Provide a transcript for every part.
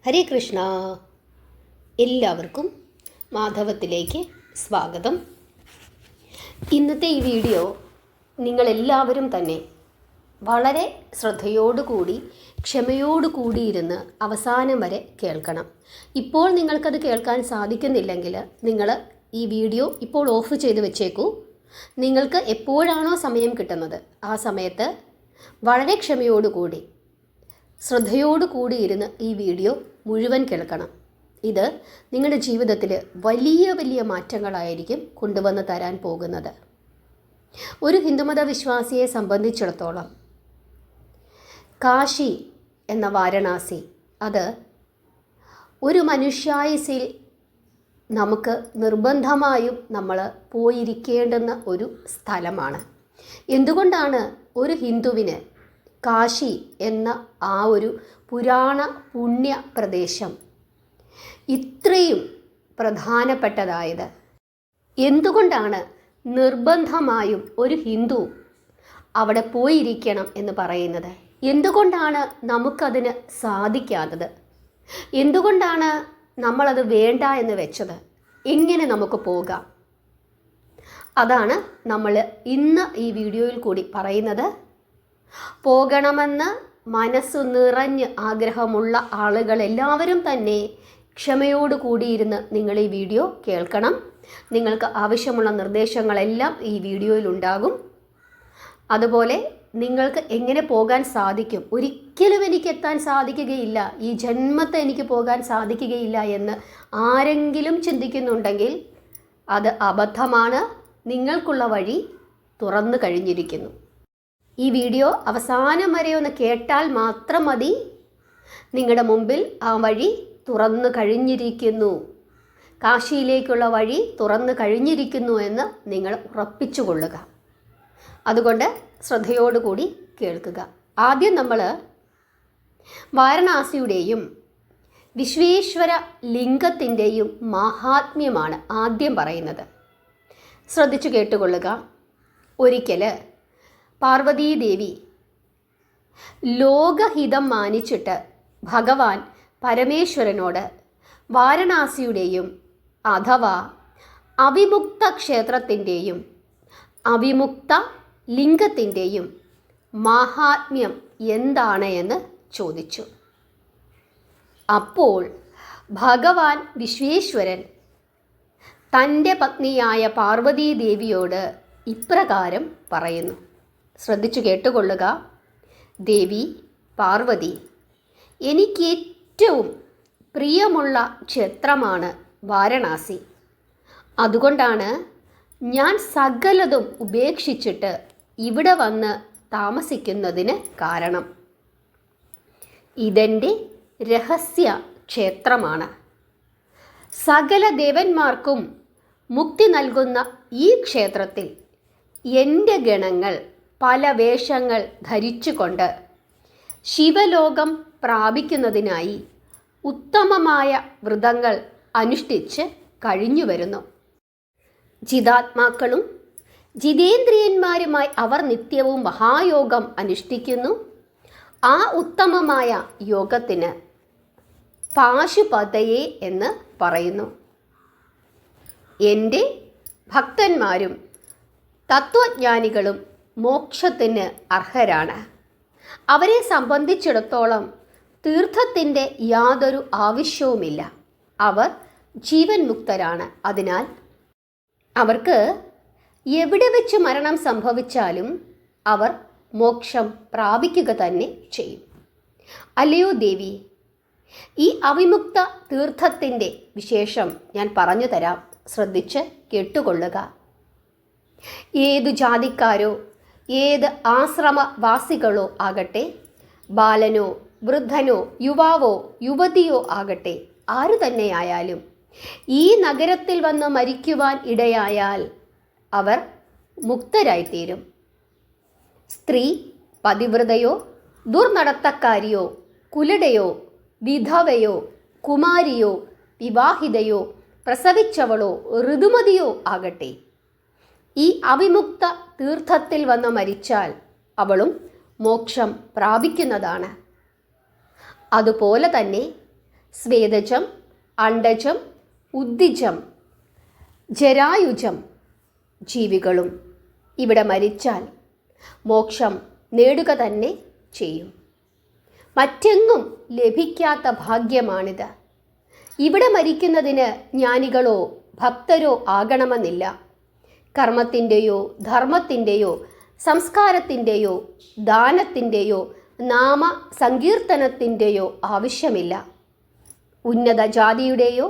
ഹരേ കൃഷ്ണ. എല്ലാവർക്കും മാധവത്തിലേക്ക് സ്വാഗതം. ഇന്നത്തെ ഈ വീഡിയോ നിങ്ങളെല്ലാവരും തന്നെ വളരെ ശ്രദ്ധയോടുകൂടി ക്ഷമയോടുകൂടിയിരുന്ന് അവസാനം വരെ കേൾക്കണം. ഇപ്പോൾ നിങ്ങൾക്കത് കേൾക്കാൻ സാധിക്കുന്നില്ലെങ്കിൽ നിങ്ങൾ ഈ വീഡിയോ ഇപ്പോൾ ഓഫ് ചെയ്ത് വെച്ചേക്കൂ. നിങ്ങൾക്ക് എപ്പോഴാണോ സമയം കിട്ടുന്നത് ആ സമയത്ത് വളരെ ക്ഷമയോടുകൂടി ശ്രദ്ധയോടുകൂടി ഇരുന്ന് ഈ വീഡിയോ മുഴുവൻ കേൾക്കണം. ഇത് നിങ്ങളുടെ ജീവിതത്തിൽ വലിയ വലിയ മാറ്റങ്ങളായിരിക്കും കൊണ്ടുവന്ന് തരാൻ പോകുന്നത്. ഒരു ഹിന്ദുമത വിശ്വാസിയെ സംബന്ധിച്ചിടത്തോളം കാശി എന്ന വാരണാസി അത് ഒരു മനുഷ്യായുസ്സിൽ നമുക്ക് നിർബന്ധമായും നമ്മൾ പോയിരിക്കേണ്ടുന്ന ഒരു സ്ഥലമാണ്. എന്തുകൊണ്ടാണ് ഒരു ഹിന്ദുവിന് കാശി എന്ന ആ ഒരു പുരാണ പുണ്യ പ്രദേശം ഇത്രയും പ്രധാനപ്പെട്ടതായത്? എന്തുകൊണ്ടാണ് നിർബന്ധമായും ഒരു ഹിന്ദു അവിടെ പോയിരിക്കണം എന്ന് പറയുന്നത്? എന്തുകൊണ്ടാണ് നമുക്കതിന് സാധിക്കാത്തത്? എന്തുകൊണ്ടാണ് നമ്മളത് വേണ്ട എന്ന് വെച്ചത്? എങ്ങനെ നമുക്ക് പോകാം? അതാണ് നമ്മൾ ഇന്ന് ഈ വീഡിയോയിൽ കൂടി പറയുന്നത്. പോകണമെന്ന് മനസ്സു നിറഞ്ഞ് ആഗ്രഹമുള്ള ആളുകൾ എല്ലാവരും തന്നെ ക്ഷമയോട് കൂടിയിരുന്ന് നിങ്ങൾ ഈ വീഡിയോ കേൾക്കണം. നിങ്ങൾക്ക് ആവശ്യമുള്ള നിർദ്ദേശങ്ങളെല്ലാം ഈ വീഡിയോയിൽ ഉണ്ടാകും. അതുപോലെ നിങ്ങൾക്ക് എങ്ങനെ പോകാൻ സാധിക്കും? ഒരിക്കലും എനിക്ക് എത്താൻ സാധിക്കുകയില്ല, ഈ ജന്മത്തെ എനിക്ക് പോകാൻ സാധിക്കുകയില്ല എന്ന് ആരെങ്കിലും ചിന്തിക്കുന്നുണ്ടെങ്കിൽ അത് അബദ്ധമാണ്. നിങ്ങൾക്കുള്ള വഴി തുറന്നു കഴിഞ്ഞിരിക്കുന്നു. ഈ വീഡിയോ അവസാനം വരെ ഒന്ന് കേട്ടാൽ മാത്രം മതി. നിങ്ങളുടെ മുമ്പിൽ ആ വഴി തുറന്നു കഴിഞ്ഞിരിക്കുന്നു, കാശിയിലേക്കുള്ള വഴി തുറന്നു കഴിഞ്ഞിരിക്കുന്നു എന്ന് നിങ്ങൾ ഉറപ്പിച്ചു കൊള്ളുക. അതുകൊണ്ട് ശ്രദ്ധയോടുകൂടി കേൾക്കുക. ആദ്യം നമ്മൾ വാരണാസിയുടെയും വിശ്വേശ്വര ലിംഗത്തിൻ്റെയും മഹാത്മ്യമാണ് ആദ്യം പറയുന്നത്. ശ്രദ്ധിച്ചു കേട്ടുകൊള്ളുക. ഒരിക്കൽ പാർവതീദേവി ലോകഹിതം മാനിച്ചിട്ട് ഭഗവാൻ പരമേശ്വരനോട് വാരണാസിയുടെയും അഥവാ അവിമുക്ത ക്ഷേത്രത്തിൻ്റെയും അവിമുക്ത ലിംഗത്തിൻ്റെയും മാഹാത്മ്യം എന്താണ് എന്ന് ചോദിച്ചു. അപ്പോൾ ഭഗവാൻ വിശ്വേശ്വരൻ തൻ്റെ പത്നിയായ പാർവതീദേവിയോട് ഇപ്രകാരം പറയുന്നു. ശ്രദ്ധിച്ചു കേട്ടുകൊള്ളുക. ദേവി പാർവതി, എനിക്ക് ഏറ്റവും പ്രിയമുള്ള ക്ഷേത്രമാണ് വാരണാസി. അതുകൊണ്ടാണ് ഞാൻ സകലതും ഉപേക്ഷിച്ചിട്ട് ഇവിടെ വന്ന് താമസിക്കുന്നതിന് കാരണം. ഇതെൻ്റെ രഹസ്യ ക്ഷേത്രമാണ്. സകല ദേവന്മാർക്കും മുക്തി നൽകുന്ന ഈ ക്ഷേത്രത്തിൽ എൻ്റെ ഗണങ്ങൾ പല വേഷങ്ങൾ ധരിച്ചുകൊണ്ട് ശിവലോകം പ്രാപിക്കുന്നതിനായി ഉത്തമമായ വ്രതങ്ങൾ അനുഷ്ഠിച്ച് കഴിഞ്ഞു വരുന്നു. ജിതാത്മാക്കളും ജിതേന്ദ്രിയന്മാരുമായി അവർ നിത്യവും മഹായോഗം അനുഷ്ഠിക്കുന്നു. ആ ഉത്തമമായ യോഗത്തിന് പാശുപതയെ എന്ന് പറയുന്നു. എൻ്റെ ഭക്തന്മാരും തത്വജ്ഞാനികളും മോക്ഷത്തിന് അർഹരാണ്. അവരെ സംബന്ധിച്ചിടത്തോളം തീർത്ഥത്തിൻ്റെ യാതൊരു ആവശ്യവുമില്ല. അവർ ജീവൻ മുക്തരാണ്. അതിനാൽ അവർക്ക് എവിടെ വെച്ച് മരണം സംഭവിച്ചാലും അവർ മോക്ഷം പ്രാപിക്കുക തന്നെ ചെയ്യും. അല്ലയോ ദേവി, ഈ അവിമുക്ത തീർത്ഥത്തിൻ്റെ വിശേഷം ഞാൻ പറഞ്ഞു തരാം. ശ്രദ്ധിച്ച് കേട്ടുകൊള്ളുക. ഏതു ജാതിക്കാരോ ഏത് ആശ്രമവാസികളോ ആകട്ടെ, ബാലനോ വൃദ്ധനോ യുവാവോ യുവതിയോ ആകട്ടെ, ആരു തന്നെയായാലും ഈ നഗരത്തിൽ വന്ന് മരിക്കുവാൻ ഇടയായാൽ അവർ മുക്തരായിത്തീരും. സ്ത്രീ പതിവ്രതയോ ദുർനടത്തക്കാരിയോ കുലടയോ വിധവയോ കുമാരിയോ വിവാഹിതയോ പ്രസവിച്ചവളോ ഋതുമതിയോ ആകട്ടെ, ഈ അവിമുക്ത തീർത്ഥത്തിൽ വന്ന് മരിച്ചാൽ അവളും മോക്ഷം പ്രാപിക്കുന്നതാണ്. അതുപോലെ തന്നെ സ്വേദജം, അണ്ഡജം, ഉദ്ദിജം, ജരായുജം ജീവികളും ഇവിടെ മരിച്ചാൽ മോക്ഷം നേടുക തന്നെ ചെയ്യും. മറ്റെങ്ങും ലഭിക്കാത്ത ഭാഗ്യമാണിത്. ഇവിടെ മരിക്കുന്നതിന് ജ്ഞാനികളോ ഭക്തരോ ആകണമെന്നില്ല. കർമ്മത്തിൻ്റെയോ ധർമ്മത്തിൻ്റെയോ സംസ്കാരത്തിൻ്റെയോ ദാനത്തിൻ്റെയോ നാമ സങ്കീർത്തനത്തിൻ്റെയോ ആവശ്യമില്ല. ഉന്നത ജാതിയുടെയോ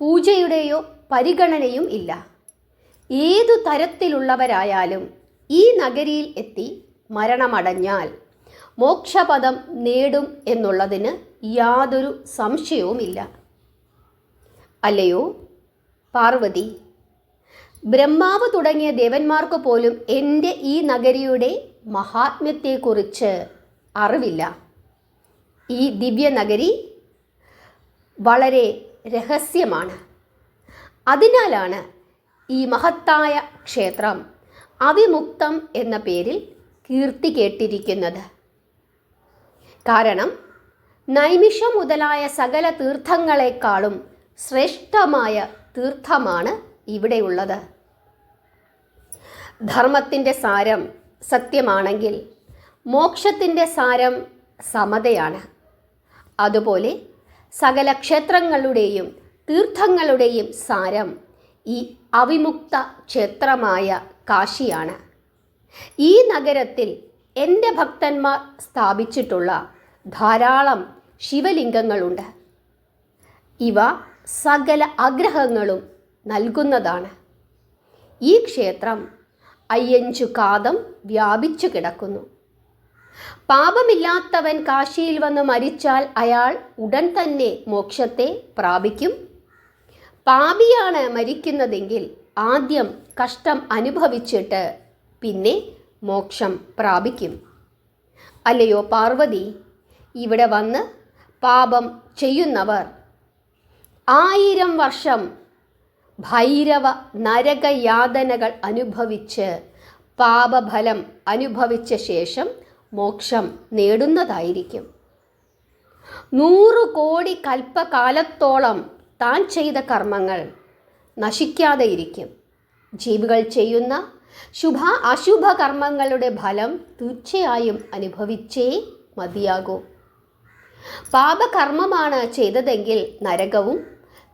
പൂജയുടെയോ പരിഗണനയും ഇല്ല. ഏതു തരത്തിലുള്ളവരായാലും ഈ നഗരിയിൽ എത്തി മരണമടഞ്ഞാൽ മോക്ഷപദം നേടും എന്നുള്ളതിന് യാതൊരു സംശയവുമില്ല. അല്ലയോ പാർവതി, ബ്രഹ്മാവ് തുടങ്ങിയ ദേവന്മാർക്ക് പോലും എൻ്റെ ഈ നഗരിയുടെ മഹാത്മ്യത്തെക്കുറിച്ച് അറിവില്ല. ഈ ദിവ്യനഗരി വളരെ രഹസ്യമാണ്. അതിനാലാണ് ഈ മഹത്തായ ക്ഷേത്രം അവിമുക്തം എന്ന പേരിൽ കീർത്തി കേട്ടിരിക്കുന്നത്. കാരണം നൈമിഷം മുതലായ സകല തീർത്ഥങ്ങളെക്കാളും ശ്രേഷ്ഠമായ തീർത്ഥമാണ് ഇവിടെയുള്ളത്. ധർമ്മത്തിൻ്റെ സാരം സത്യമാണെങ്കിൽ മോക്ഷത്തിൻ്റെ സാരം സമതയാണ്. അതുപോലെ സകല ക്ഷേത്രങ്ങളുടെയും തീർത്ഥങ്ങളുടെയും സാരം ഈ അവിമുക്ത ക്ഷേത്രമായ കാശിയാണ്. ഈ നഗരത്തിൽ എൻ്റെ ഭക്തന്മാർ സ്ഥാപിച്ചിട്ടുള്ള ധാരാളം ശിവലിംഗങ്ങളുണ്ട്. ഇവ സകല ആഗ്രഹങ്ങളും നൽകുന്നതാണ്. ഈ ക്ഷേത്രം 5 കാതം വ്യാപിച്ചു കിടക്കുന്നു. പാപമില്ലാത്തവൻ കാശിയിൽ വന്ന് മരിച്ചാൽ അയാൾ ഉടൻ തന്നെ മോക്ഷത്തെ പ്രാപിക്കും. പാപിയാണ് മരിക്കുന്നതെങ്കിൽ ആദ്യം കഷ്ടം അനുഭവിച്ചിട്ട് പിന്നെ മോക്ഷം പ്രാപിക്കും. അല്ലയോ പാർവതി, ഇവിടെ വന്ന് പാപം ചെയ്യുന്നവർ 1000 വർഷം ഭൈരവ നരകയാതനകൾ അനുഭവിച്ച് പാപഫലം അനുഭവിച്ച ശേഷം മോക്ഷം നേടുന്നതായിരിക്കും. 100 കോടി കൽപ്പകാലത്തോളം താൻ ചെയ്ത കർമ്മങ്ങൾ നശിക്കാതെ ഇരിക്കും. ജീവികൾ ചെയ്യുന്ന ശുഭ അശുഭ കർമ്മങ്ങളുടെ ഫലം തീർച്ചയായും അനുഭവിച്ചേ മതിയാകൂ. പാപകർമ്മമാണ് ചെയ്തതെങ്കിൽ നരകവും,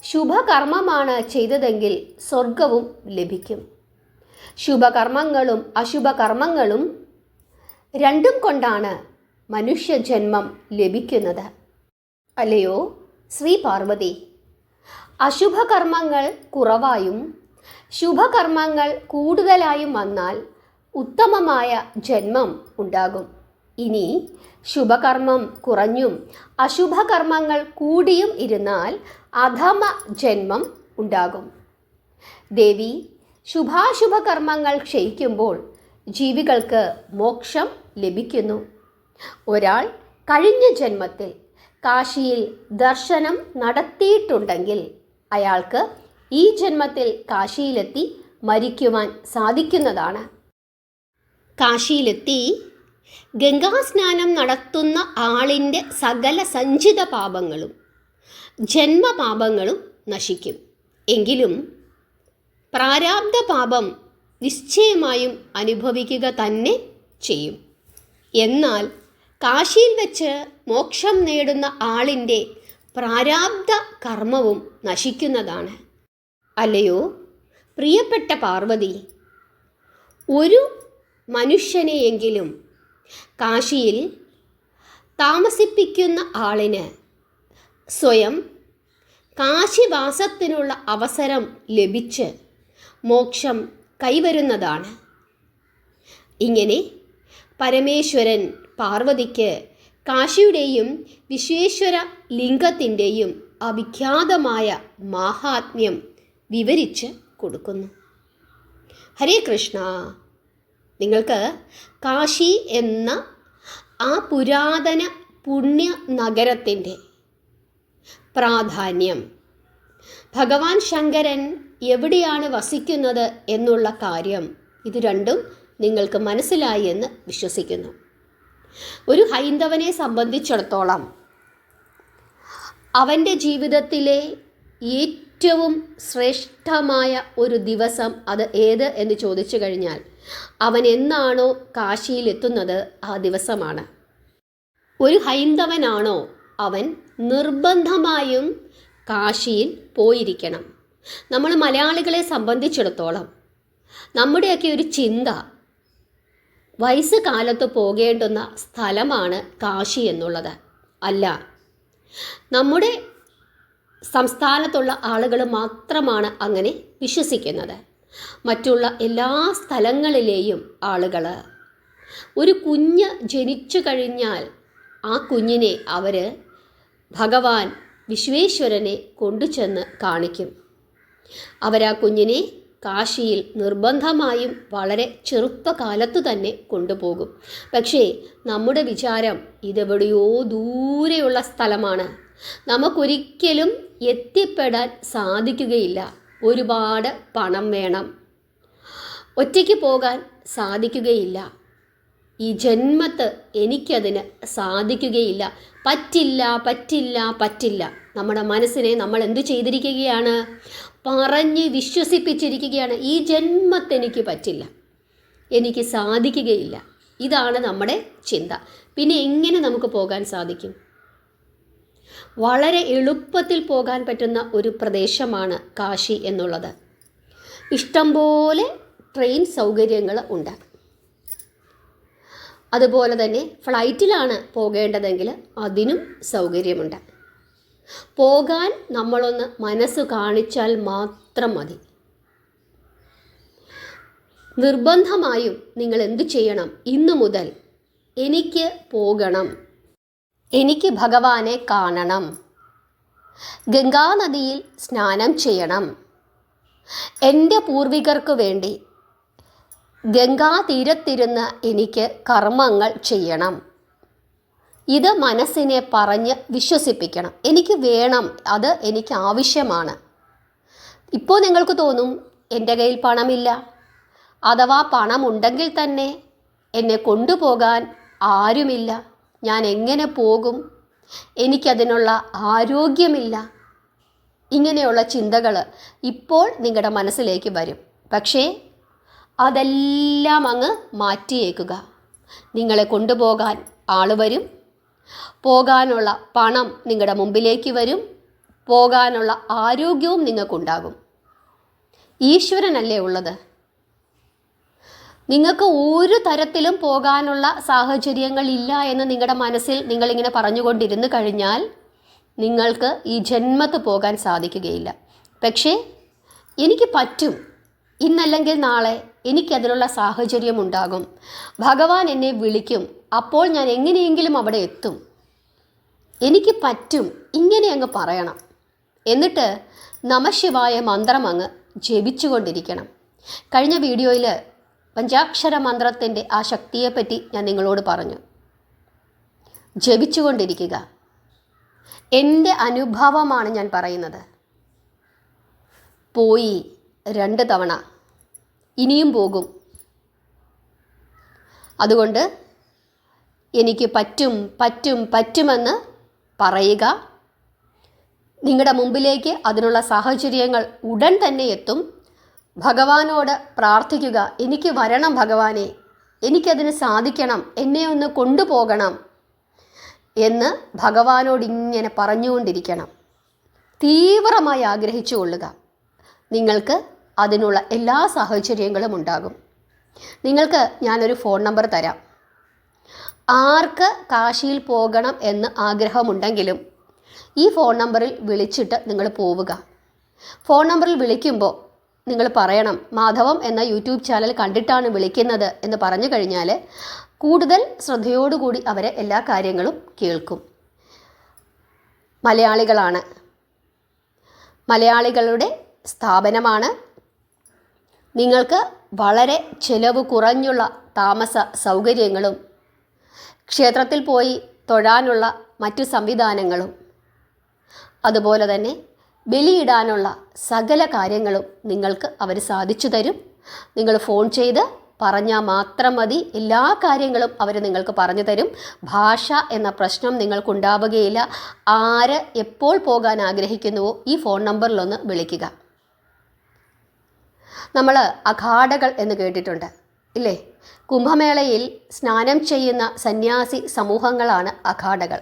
ശുഭകർമ്മമാണ് ചെയ്തതെങ്കിൽ സ്വർഗവും ലഭിക്കും. ശുഭകർമ്മങ്ങളും അശുഭകർമ്മങ്ങളും രണ്ടും കൊണ്ടാണ് മനുഷ്യജന്മം ലഭിക്കുന്നത്. അല്ലയോ ശ്രീ പാർവതി, അശുഭകർമ്മങ്ങൾ കുറവായും ശുഭകർമ്മങ്ങൾ കൂടുതലായും വന്നാൽ ഉത്തമമായ ജന്മം ഉണ്ടാകും. ഇനി ശുഭകർമ്മം കുറഞ്ഞും അശുഭകർമ്മങ്ങൾ കൂടിയും ഇരുന്നാൽ അധമ ജന്മം ഉണ്ടാകും. ദേവി, ശുഭാശുഭകർമ്മങ്ങൾ ക്ഷയിക്കുമ്പോൾ ജീവികൾക്ക് മോക്ഷം ലഭിക്കുന്നു. ഒരാൾ കഴിഞ്ഞ ജന്മത്തിൽ കാശിയിൽ ദർശനം നടത്തിയിട്ടുണ്ടെങ്കിൽ അയാൾക്ക് ഈ ജന്മത്തിൽ കാശിയിലെത്തി മരിക്കുവാൻ സാധിക്കുന്നതാണ്. കാശിയിലെത്തി ഗംഗാസ്നാനം നടത്തുന്ന ആളിൻ്റെ സകല സഞ്ചിത പാപങ്ങളും ജന്മപാപങ്ങളും നശിക്കും. എങ്കിലും പ്രാരാബ്ധ പാപം നിശ്ചയമായും അനുഭവിക്കുക തന്നെ ചെയ്യും. എന്നാൽ കാശിയിൽ വെച്ച് മോക്ഷം നേടുന്ന ആളിൻ്റെ പ്രാരാബ്ധ കർമ്മവും നശിക്കുന്നതാണ്. അല്ലയോ പ്രിയപ്പെട്ട പാർവതി, ഒരു മനുഷ്യനെയെങ്കിലും കാശിയിൽ താമസിപ്പിക്കുന്ന ആളിന് സ്വയം കാശിവാസത്തിനുള്ള അവസരം ലഭിച്ച് മോക്ഷം കൈവരുന്നതാണ്. ഇങ്ങനെ പരമേശ്വരൻ പാർവതിക്ക് കാശിയുടെയും വിശ്വേശ്വര ലിംഗത്തിൻ്റെയും അവിഖ്യാതമായ മാഹാത്മ്യം വിവരിച്ച് കൊടുക്കുന്നു. ഹരേ കൃഷ്ണ. നിങ്ങൾക്ക് കാശി എന്ന ആ പുരാതന പുണ്യ നഗരത്തിൻ്റെ പ്രാധാന്യം, ഭഗവാൻ ശങ്കരൻ എവിടെയാണ് വസിക്കുന്നത് എന്നുള്ള കാര്യം, ഇത് രണ്ടും നിങ്ങൾക്ക് മനസ്സിലായി എന്ന് വിശ്വസിക്കുന്നു. ഒരു ഹൈന്ദവനെ സംബന്ധിച്ചിടത്തോളം അവൻ്റെ ജീവിതത്തിലെ ഏറ്റവും ശ്രേഷ്ഠമായ ഒരു ദിവസം അത് ഏത് എന്ന് ചോദിച്ചു കഴിഞ്ഞാൽ അവൻ എന്നാണോ കാശിയിലെത്തുന്നത് ആ ദിവസമാണ്. ഒരു ഹൈന്ദവനാണോ അവൻ നിർബന്ധമായും കാശിയിൽ പോയിരിക്കണം. നമ്മൾ മലയാളികളെ സംബന്ധിച്ചിടത്തോളം നമ്മുടെയൊക്കെ ഒരു ചിന്ത വയസ്സ് കാലത്ത് പോകേണ്ടുന്ന സ്ഥലമാണ് കാശി എന്നുള്ളത്. അല്ല, നമ്മുടെ സംസ്ഥാനത്തുള്ള ആളുകൾ മാത്രമാണ് അങ്ങനെ വിശ്വസിക്കുന്നത്. മറ്റുള്ള എല്ലാ സ്ഥലങ്ങളിലെയും ആളുകൾ ഒരു കുഞ്ഞ് ജനിച്ചു കഴിഞ്ഞാൽ ആ കുഞ്ഞിനെ അവർ ഭഗവാൻ വിശ്വേശ്വരനെ കൊണ്ടുചെന്ന് കാണിക്കും. അവരാ കുഞ്ഞിനെ കാശിയിൽ നിർബന്ധമായും വളരെ ചെറുപ്പകാലത്തു തന്നെ കൊണ്ടുപോകും. പക്ഷേ നമ്മുടെ വിചാരം ഇതെവിടെയോ ദൂരെയുള്ള സ്ഥലമാണ്, നമുക്കൊരിക്കലും എത്തിപ്പെടാൻ സാധിക്കുകയില്ല, ഒരുപാട് പണം വേണം, ഒറ്റയ്ക്ക് പോകാൻ സാധിക്കുകയില്ല, ഈ ജന്മത്ത് എനിക്കതിന് സാധിക്കുകയില്ല, പറ്റില്ല പറ്റില്ല പറ്റില്ല. നമ്മുടെ മനസ്സിനെ നമ്മൾ എന്തു ചെയ്തിരിക്കുകയാണ്? പറഞ്ഞ് വിശ്വസിപ്പിച്ചിരിക്കുകയാണ്. ഈ ജന്മത്തെനിക്ക് പറ്റില്ല, എനിക്ക് സാധിക്കുകയില്ല. ഇതാണ് നമ്മുടെ ചിന്ത. പിന്നെ എങ്ങനെ നമുക്ക് പോകാൻ സാധിക്കും? വളരെ എളുപ്പത്തിൽ പോകാൻ പറ്റുന്ന ഒരു പ്രദേശമാണ് കാശി എന്നുള്ളത്. ഇഷ്ടംപോലെ ട്രെയിൻ സൗകര്യങ്ങൾ ഉണ്ട്. അതുപോലെ തന്നെ ഫ്ലൈറ്റിലാണ് പോകേണ്ടതെങ്കിൽ അതിനും സൗകര്യമുണ്ട്. പോകാൻ നമ്മളൊന്ന് മനസ്സ് കാണിച്ചാൽ മാത്രം മതി. നിർബന്ധമായും നിങ്ങൾ എന്തു ചെയ്യണം? ഇന്നു മുതൽ എനിക്ക് പോകണം, എനിക്ക് ഭഗവാനെ കാണണം, ഗംഗാനദിയിൽ സ്നാനം ചെയ്യണം, എൻ്റെ പൂർവികർക്ക് വേണ്ടി ഗംഗാതീരത്തിരുന്ന് എനിക്ക് കർമ്മങ്ങൾ ചെയ്യണം. ഇത് മനസ്സിനെ പറഞ്ഞ് വിശ്വസിപ്പിക്കണം. എനിക്ക് വേണം, അത് എനിക്ക് ആവശ്യമാണ്. ഇപ്പോൾ നിങ്ങൾക്ക് തോന്നും എൻ്റെ കയ്യിൽ പണമില്ല, അഥവാ പണമുണ്ടെങ്കിൽ തന്നെ എന്നെ കൊണ്ടുപോകാൻ ആരുമില്ല, ഞാൻ എങ്ങനെ പോകും, എനിക്കതിനുള്ള ആരോഗ്യമില്ല. ഇങ്ങനെയുള്ള ചിന്തകൾ ഇപ്പോൾ നിങ്ങളുടെ മനസ്സിലേക്ക് വരും. പക്ഷേ അതെല്ലാം അങ്ങ് മാറ്റിയേക്കുക. നിങ്ങളെ കൊണ്ടുപോകാൻ ആൾ വരും, പോകാനുള്ള പണം നിങ്ങളുടെ മുമ്പിലേക്ക് വരും, പോകാനുള്ള ആരോഗ്യവും നിങ്ങൾക്കുണ്ടാകും. ഈശ്വരനല്ലേ ഉള്ളത്? നിങ്ങൾക്ക് ഒരു തരത്തിലും പോകാനുള്ള സാഹചര്യങ്ങളില്ല എന്ന് നിങ്ങളുടെ മനസ്സിൽ നിങ്ങളിങ്ങനെ പറഞ്ഞുകൊണ്ടിരുന്നു കഴിഞ്ഞാൽ നിങ്ങൾക്ക് ഈ ജന്മത്ത് പോകാൻ സാധിക്കുകയില്ല. പക്ഷേ എനിക്ക് പറ്റും, ഇന്നല്ലെങ്കിൽ നാളെ എനിക്കതിനുള്ള സാഹചര്യം ഉണ്ടാകും, ഭഗവാൻ എന്നെ വിളിക്കും, അപ്പോൾ ഞാൻ എങ്ങനെയെങ്കിലും അവിടെ എത്തും, എനിക്ക് പറ്റും, ഇങ്ങനെ അങ്ങ് പറയണം. എന്നിട്ട് നമഃശിവായ മന്ത്രം അങ്ങ് ജപിച്ചുകൊണ്ടിരിക്കണം. കഴിഞ്ഞ വീഡിയോയിൽ പഞ്ചാക്ഷര മന്ത്രത്തിൻ്റെ ആ ശക്തിയെപ്പറ്റി ഞാൻ നിങ്ങളോട് പറഞ്ഞു. ജപിച്ചുകൊണ്ടിരിക്കുക. എൻ്റെ അനുഭവമാണ് ഞാൻ പറയുന്നത്. പോയി 2 തവണ, ഇനിയും പോകും. അതുകൊണ്ട് എനിക്ക് പറ്റും പറ്റും പറ്റുമെന്ന് പറയുക. നിങ്ങളുടെ മുമ്പിലേക്ക് അതിനുള്ള സാഹചര്യങ്ങൾ ഉടൻ തന്നെ എത്തും. ഭഗവാനോട് പ്രാർത്ഥിക്കുക, എനിക്ക് വരണം ഭഗവാനെ, എനിക്കതിന് സാധിക്കണം, എന്നെ ഒന്ന് കൊണ്ടുപോകണം എന്ന് ഭഗവാനോട് ഇങ്ങനെ പറഞ്ഞുകൊണ്ടിരിക്കണം. തീവ്രമായി ആഗ്രഹിച്ചു കൊള്ളുക. നിങ്ങൾക്ക് അതിനുള്ള എല്ലാ സാഹചര്യങ്ങളും ഉണ്ടാകും. നിങ്ങൾക്ക് ഞാനൊരു ഫോൺ നമ്പർ തരാം. ആർക്ക് കാശിയിൽ പോകണം എന്ന് ആഗ്രഹമുണ്ടെങ്കിലും ഈ ഫോൺ നമ്പറിൽ വിളിച്ചിട്ട് നിങ്ങൾ പോവുക. ഫോൺ നമ്പറിൽ വിളിക്കുമ്പോൾ നിങ്ങൾ പറയണം, മാധവം എന്ന യൂട്യൂബ് ചാനൽ കണ്ടിട്ടാണ് വിളിക്കുന്നത് എന്ന് പറഞ്ഞു കഴിഞ്ഞാൽ കൂടുതൽ ശ്രദ്ധയോടുകൂടി അവരെ എല്ലാ കാര്യങ്ങളും കേൾക്കും. മലയാളികളാണ്, മലയാളികളുടെ സ്ഥാപനമാണ്. നിങ്ങൾക്ക് വളരെ ചിലവ് കുറഞ്ഞുള്ള താമസ സൗകര്യങ്ങളും ക്ഷേത്രത്തിൽ പോയി തൊഴാനുള്ള മറ്റു സംവിധാനങ്ങളും അതുപോലെ തന്നെ ബലിയിടാനുള്ള സകല കാര്യങ്ങളും നിങ്ങൾക്ക് അവർ സാധിച്ചു തരും. നിങ്ങൾ ഫോൺ ചെയ്ത് പറഞ്ഞാൽ മാത്രം മതി. എല്ലാ കാര്യങ്ങളും അവർ നിങ്ങൾക്ക് പറഞ്ഞു തരും. ഭാഷ എന്ന പ്രശ്നം നിങ്ങൾക്കുണ്ടാവുകയില്ല. ആര് എപ്പോൾ പോകാൻ ആഗ്രഹിക്കുന്നുവോ ഈ ഫോൺ നമ്പറിലൊന്ന് വിളിക്കുക. നമ്മൾ അഖാഡകൾ എന്ന് കേട്ടിട്ടുണ്ട് ഇല്ലേ? കുംഭമേളയിൽ സ്നാനം ചെയ്യുന്ന സന്യാസി സമൂഹങ്ങളാണ് അഖാഡകൾ.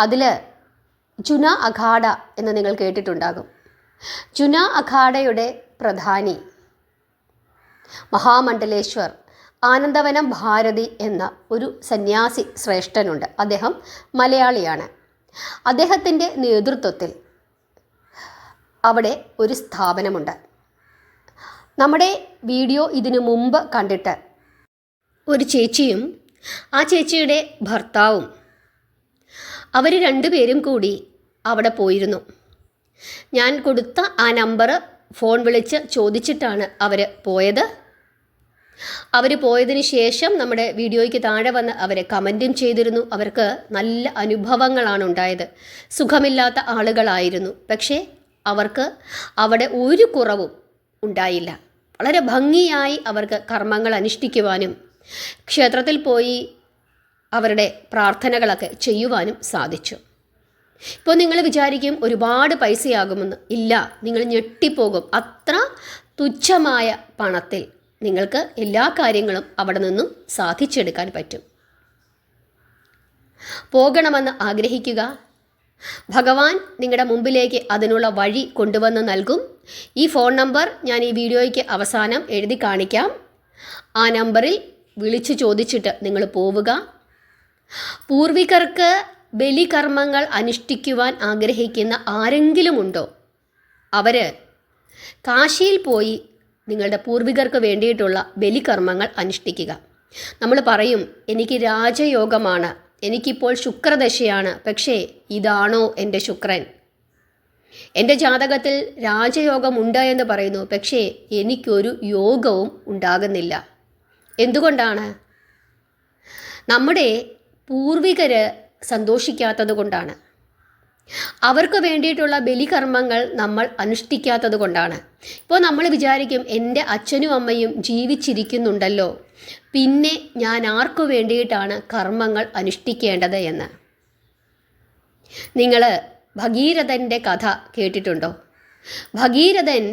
അതിൽ ജുന അഖാഡ എന്ന് നിങ്ങൾ കേട്ടിട്ടുണ്ടാകും. ജുന അഖാഡയുടെ പ്രധാനി മഹാമണ്ഡലേശ്വർ ആനന്ദവനം ഭാരതി എന്ന ഒരു സന്യാസി ശ്രേഷ്ഠനുണ്ട്. അദ്ദേഹം മലയാളിയാണ്. അദ്ദേഹത്തിൻ്റെ നേതൃത്വത്തിൽ അവിടെ ഒരു സ്ഥാപനമുണ്ട്. നമ്മുടെ വീഡിയോ ഇതിനു മുമ്പ് കണ്ടിട്ട് ഒരു ചേച്ചിയും ആ ചേച്ചിയുടെ ഭർത്താവും അവർ രണ്ടുപേരും കൂടി അവിടെ പോയിരുന്നു. ഞാൻ കൊടുത്ത ആ നമ്പർ ഫോൺ വിളിച്ച് ചോദിച്ചിട്ടാണ് അവർ പോയത്. അവർ പോയതിന് ശേഷം നമ്മുടെ വീഡിയോയ്ക്ക് താഴെ വന്ന് അവരെ കമൻറ്റും ചെയ്തിരുന്നു. അവർക്ക് നല്ല അനുഭവങ്ങളാണ് ഉണ്ടായത്. സുഖമില്ലാത്ത ആളുകളായിരുന്നു, പക്ഷേ അവർക്ക് അവിടെ ഒരു കുറവും ഉണ്ടായില്ല. വളരെ ഭംഗിയായി അവർക്ക് കർമ്മങ്ങൾ അനുഷ്ഠിക്കുവാനും ക്ഷേത്രത്തിൽ പോയി അവരുടെ പ്രാർത്ഥനകളൊക്കെ ചെയ്യുവാനും സാധിച്ചു. ഇപ്പോൾ നിങ്ങൾ വിചാരിക്കും ഒരുപാട് പൈസയാകുമെന്ന്. ഇല്ല, നിങ്ങൾ ഞെട്ടിപ്പോകും. അത്ര തുച്ഛമായ പണത്തിൽ നിങ്ങൾക്ക് എല്ലാ കാര്യങ്ങളും അവിടെ നിന്നും സാധിച്ചെടുക്കാൻ പറ്റും. പോകണമെന്ന് ആഗ്രഹിക്കുക. ഭഗവാൻ നിങ്ങളുടെ മുമ്പിലേക്ക് അതിനുള്ള വഴി കൊണ്ടുവന്ന് നൽകും. ഈ ഫോൺ നമ്പർ ഞാൻ ഈ വീഡിയോയ്ക്ക് അവസാനം എഴുതി കാണിക്കാം. ആ നമ്പറിൽ വിളിച്ചു ചോദിച്ചിട്ട് നിങ്ങൾ പോവുക. പൂർവികർക്ക് ബലികർമ്മങ്ങൾ അനുഷ്ഠിക്കുവാൻ ആഗ്രഹിക്കുന്ന ആരെങ്കിലും ഉണ്ടോ? അവർ കാശിയിൽ പോയി നിങ്ങളുടെ പൂർവികർക്ക് വേണ്ടിയിട്ടുള്ള ബലികർമ്മങ്ങൾ അനുഷ്ഠിക്കുക. നമ്മൾ പറയും, എനിക്ക് രാജയോഗമാണ്, എനിക്കിപ്പോൾ ശുക്രദശയാണ്, പക്ഷേ ഇതാണോ എൻ്റെ ശുക്രൻ? എൻ്റെ ജാതകത്തിൽ രാജയോഗമുണ്ട് എന്ന് പറയുന്നു, പക്ഷേ എനിക്കൊരു യോഗവും ഉണ്ടാകുന്നില്ല. എന്തുകൊണ്ടാണ്? നമ്മുടെ പൂർവികർ സന്തോഷിക്കാത്തത് കൊണ്ടാണ്. അവർക്ക് വേണ്ടിയിട്ടുള്ള ബലികർമ്മങ്ങൾ നമ്മൾ അനുഷ്ഠിക്കാത്തത് കൊണ്ടാണ്. ഇപ്പോൾ നമ്മൾ വിചാരിക്കും, എൻ്റെ അച്ഛനും അമ്മയും ജീവിച്ചിരിക്കുന്നുണ്ടല്ലോ, പിന്നെ ഞാൻ ആർക്കു വേണ്ടിയിട്ടാണ് കർമ്മങ്ങൾ അനുഷ്ഠിക്കേണ്ടത് എന്ന്. നിങ്ങൾ ഭഗീരഥൻ്റെ കഥ കേട്ടിട്ടുണ്ടോ? ഭഗീരഥൻ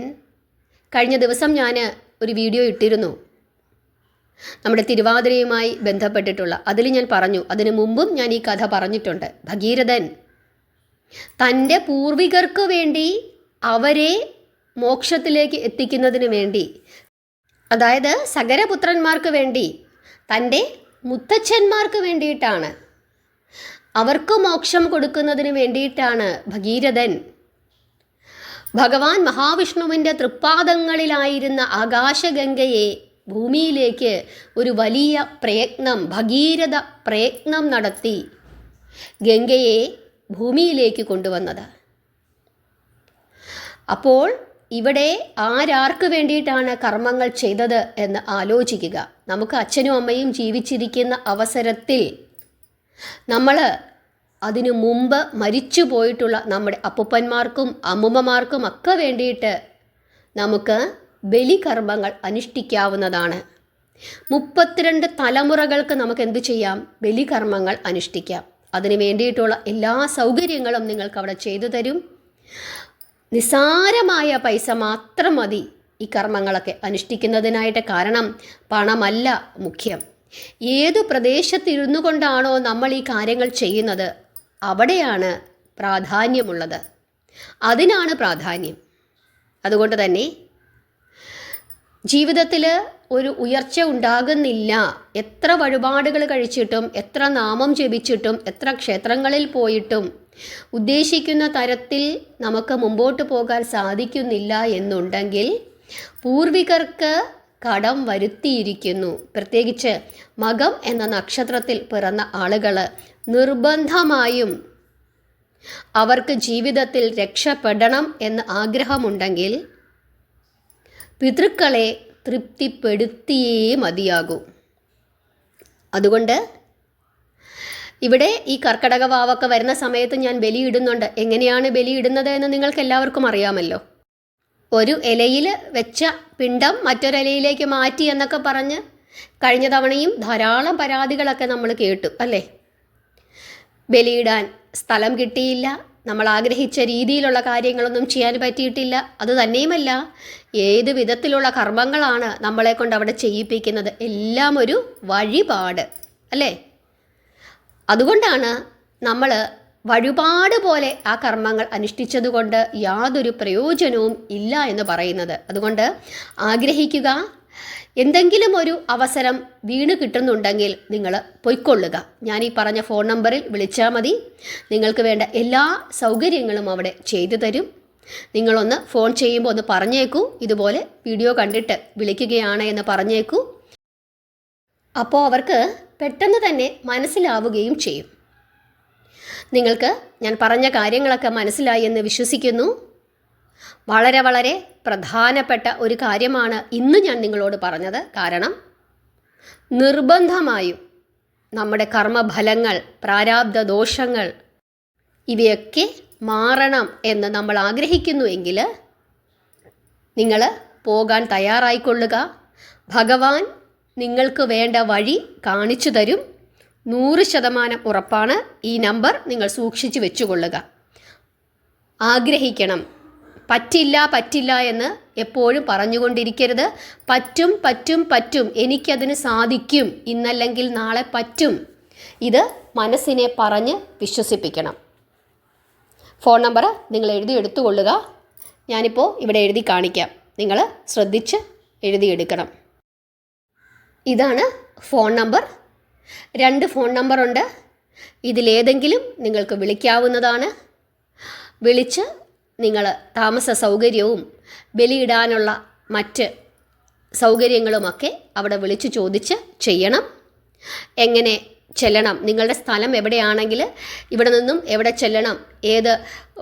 കഴിഞ്ഞ ദിവസം ഞാൻ ഒരു വീഡിയോ ഇട്ടിരുന്നു, നമ്മുടെ തിരുവാതിരയുമായി ബന്ധപ്പെട്ടിട്ടുള്ള. അതിൽ ഞാൻ പറഞ്ഞു, അതിനു മുമ്പും ഞാൻ ഈ കഥ പറഞ്ഞിട്ടുണ്ട്. ഭഗീരഥൻ തൻ്റെ പൂർവികർക്ക് വേണ്ടി, അവരെ മോക്ഷത്തിലേക്ക് എത്തിക്കുന്നതിന് വേണ്ടി, അതായത് സഗരപുത്രന്മാർക്ക് വേണ്ടി, തൻ്റെ മുത്തച്ഛന്മാർക്ക് വേണ്ടിയിട്ടാണ്, അവർക്ക് മോക്ഷം കൊടുക്കുന്നതിന് വേണ്ടിയിട്ടാണ് ഭഗീരഥൻ ഭഗവാൻ മഹാവിഷ്ണുവിൻ്റെ തൃപ്പാദങ്ങളിലായിരുന്ന ആകാശഗംഗയെ ഭൂമിയിലേക്ക് ഒരു വലിയ പ്രയത്നം, ഭഗീരഥ പ്രയത്നം നടത്തി ഗംഗയെ ഭൂമിയിലേക്ക് കൊണ്ടുവന്നത്. അപ്പോൾ ഇവിടെ ആരാർക്ക് വേണ്ടിയിട്ടാണ് കർമ്മങ്ങൾ ചെയ്തത് എന്ന് ആലോചിക്കുക. നമുക്ക് അച്ഛനും അമ്മയും ജീവിച്ചിരിക്കുന്ന അവസരത്തിൽ നമ്മൾ അതിനു മുമ്പ് മരിച്ചു പോയിട്ടുള്ള നമ്മുടെ അപ്പൂപ്പന്മാർക്കും അമ്മുമ്മമാർക്കും ഒക്കെ വേണ്ടിയിട്ട് നമുക്ക് ബലികർമ്മങ്ങൾ അനുഷ്ഠിക്കാവുന്നതാണ്. 32 തലമുറകൾക്ക് നമുക്ക് എന്ത് ചെയ്യാം? ബലികർമ്മങ്ങൾ അനുഷ്ഠിക്കാം. അതിനു വേണ്ടിയിട്ടുള്ള എല്ലാ സൗകര്യങ്ങളും നിങ്ങൾക്ക് അവിടെ ചെയ്തു തരും. നിസ്സാരമായ പൈസ മാത്രം മതി ഈ കർമ്മങ്ങളൊക്കെ അനുഷ്ഠിക്കുന്നതിനായിട്ട്. കാരണം പണമല്ല മുഖ്യം. ഏതു പ്രദേശത്തിരുന്നു കൊണ്ടാണോ നമ്മൾ ഈ കാര്യങ്ങൾ ചെയ്യുന്നത്, അവിടെയാണ് പ്രാധാന്യമുള്ളത്. അതിനാണ് പ്രാധാന്യം. അതുകൊണ്ട് തന്നെ ജീവിതത്തിൽ ഒരു ഉയർച്ച ഉണ്ടാകുന്നില്ല. എത്ര വഴിപാടുകൾ കഴിച്ചിട്ടും, എത്ര നാമം ജപിച്ചിട്ടും, എത്ര ക്ഷേത്രങ്ങളിൽ പോയിട്ടും ഉദ്ദേശിക്കുന്ന തരത്തിൽ നമുക്ക് മുമ്പോട്ട് പോകാൻ സാധിക്കുന്നില്ല എന്നുണ്ടെങ്കിൽ പൂർവികർക്ക് കടം വരുത്തിയിരിക്കുന്നു. പ്രത്യേകിച്ച് മകം എന്ന നക്ഷത്രത്തിൽ പിറന്ന ആളുകൾ നിർബന്ധമായും അവർക്ക് ജീവിതത്തിൽ രക്ഷപ്പെടണം എന്ന് ആഗ്രഹമുണ്ടെങ്കിൽ പിതൃക്കളെ തൃപ്തിപ്പെടുത്തിയേ മതിയാകൂ. അതുകൊണ്ട് ഇവിടെ ഈ കർക്കടക വാവൊക്കെ വരുന്ന സമയത്ത് ഞാൻ ബലിയിടുന്നുണ്ട്. എങ്ങനെയാണ് ബലിയിടുന്നത് എന്ന് നിങ്ങൾക്ക് എല്ലാവർക്കും അറിയാമല്ലോ. ഒരു ഇലയിൽ വെച്ച പിണ്ടം മറ്റൊരിലയിലേക്ക് മാറ്റി എന്നൊക്കെ പറഞ്ഞ് കഴിഞ്ഞ തവണയും ധാരാളം പരാതികളൊക്കെ നമ്മൾ കേട്ടു അല്ലേ? ബലിയിടാൻ സ്ഥലം കിട്ടിയില്ല, നമ്മൾ ആഗ്രഹിച്ച രീതിയിലുള്ള കാര്യങ്ങളൊന്നും ചെയ്യാൻ പറ്റിയിട്ടില്ല. അതുതന്നെയുമല്ല, ഏത് വിധത്തിലുള്ള കർമ്മങ്ങളാണ് നമ്മളെ കൊണ്ട് അവിടെ ചെയ്യിപ്പിക്കുന്നത്, എല്ലാം ഒരു വഴിപാട് അല്ലേ? അതുകൊണ്ടാണ് നമ്മൾ വഴിപാട് പോലെ ആ കർമ്മങ്ങൾ അനുഷ്ഠിച്ചതുകൊണ്ട് യാതൊരു പ്രയോജനവും ഇല്ല എന്ന് പറയുന്നത്. അതുകൊണ്ട് ആഗ്രഹിക്കുക, എന്തെങ്കിലും ഒരു അവസരം വീണ് കിട്ടുന്നുണ്ടെങ്കിൽ നിങ്ങൾ പൊയ്ക്കൊള്ളുക. ഞാൻ ഈ പറഞ്ഞ ഫോൺ നമ്പറിൽ വിളിച്ചാൽ മതി. നിങ്ങൾക്ക് വേണ്ട എല്ലാ സൗകര്യങ്ങളും അവിടെ ചെയ്തു തരും. നിങ്ങളൊന്ന് ഫോൺ ചെയ്യുമ്പോൾ ഒന്ന് പറഞ്ഞേക്കൂ, ഇതുപോലെ വീഡിയോ കണ്ടിട്ട് വിളിക്കുകയാണ് എന്ന് പറഞ്ഞേക്കൂ. അപ്പോൾ അവർക്ക് പെട്ടെന്ന് തന്നെ മനസ്സിലാവുകയും ചെയ്യും. നിങ്ങൾക്ക് ഞാൻ പറഞ്ഞ കാര്യങ്ങളൊക്കെ മനസ്സിലായി എന്ന് വിശ്വസിക്കുന്നു. വളരെ വളരെ പ്രധാനപ്പെട്ട ഒരു കാര്യമാണ് ഇന്ന് ഞാൻ നിങ്ങളോട് പറഞ്ഞത്. കാരണം നിർബന്ധമായും നമ്മുടെ കർമ്മഫലങ്ങൾ, പ്രാരാബ്ധ ദോഷങ്ങൾ ഇവയൊക്കെ മാറണം എന്ന് നമ്മൾ ആഗ്രഹിക്കുന്നുവെങ്കിൽ നിങ്ങൾ പോകാൻ തയ്യാറായിക്കൊള്ളുക. ഭഗവാൻ നിങ്ങൾക്ക് വേണ്ട വഴി കാണിച്ചു തരും. 100% ഉറപ്പാണ്. ഈ നമ്പർ നിങ്ങൾ സൂക്ഷിച്ചു വെച്ചുകൊള്ളുക. ആഗ്രഹിക്കണം. പറ്റില്ല എന്ന് എപ്പോഴും പറഞ്ഞുകൊണ്ടിരിക്കരുത്. പറ്റും പറ്റും പറ്റും, എനിക്കതിന് സാധിക്കും, ഇന്നല്ലെങ്കിൽ നാളെ പറ്റും. ഇത് മനസ്സിനെ പറഞ്ഞ് വിശ്വസിപ്പിക്കണം. ഫോൺ നമ്പർ നിങ്ങൾ എടുത്തുകൊള്ളുക. ഞാനിപ്പോൾ ഇവിടെ എഴുതി കാണിക്കാം. നിങ്ങൾ ശ്രദ്ധിച്ച് എഴുതിയെടുക്കണം. ഇതാണ് ഫോൺ നമ്പർ. 2 ഫോൺ നമ്പറുണ്ട്. ഇതിലേതെങ്കിലും നിങ്ങൾക്ക് വിളിക്കാവുന്നതാണ്. വിളിച്ച് നിങ്ങൾ താമസ സൗകര്യവും ബലിയിടാനുള്ള മറ്റ് സൗകര്യങ്ങളുമൊക്കെ അവിടെ വിളിച്ച് ചോദിച്ച് ചെയ്യണം. എങ്ങനെ ചെല്ലണം, നിങ്ങളുടെ സ്ഥലം എവിടെയാണെങ്കിൽ ഇവിടെ നിന്നും എവിടെ ചെല്ലണം, ഏത്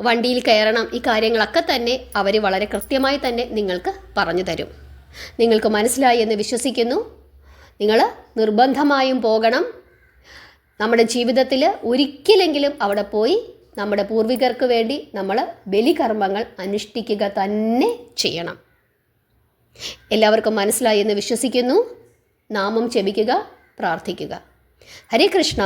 വണ്ടിയിൽ കയറണം, ഈ കാര്യങ്ങളൊക്കെ തന്നെ അവർ വളരെ കൃത്യമായി തന്നെ നിങ്ങൾക്ക് പറഞ്ഞു തരും. നിങ്ങൾക്ക് മനസ്സിലായി എന്ന് വിശ്വസിക്കുന്നു. നിങ്ങൾ നിർബന്ധമായും പോകണം. നമ്മുടെ ജീവിതത്തിൽ ഒരിക്കലെങ്കിലും അവിടെ പോയി നമ്മുടെ പൂർവികർക്ക് വേണ്ടി നമ്മൾ ബലികർമ്മങ്ങൾ അനുഷ്ഠിക്കുക തന്നെ ചെയ്യണം. എല്ലാവർക്കും മനസ്സിലായി എന്ന് വിശ്വസിക്കുന്നു. നാമം ജപിക്കുക, പ്രാർത്ഥിക്കുക. ഹരേ കൃഷ്ണ.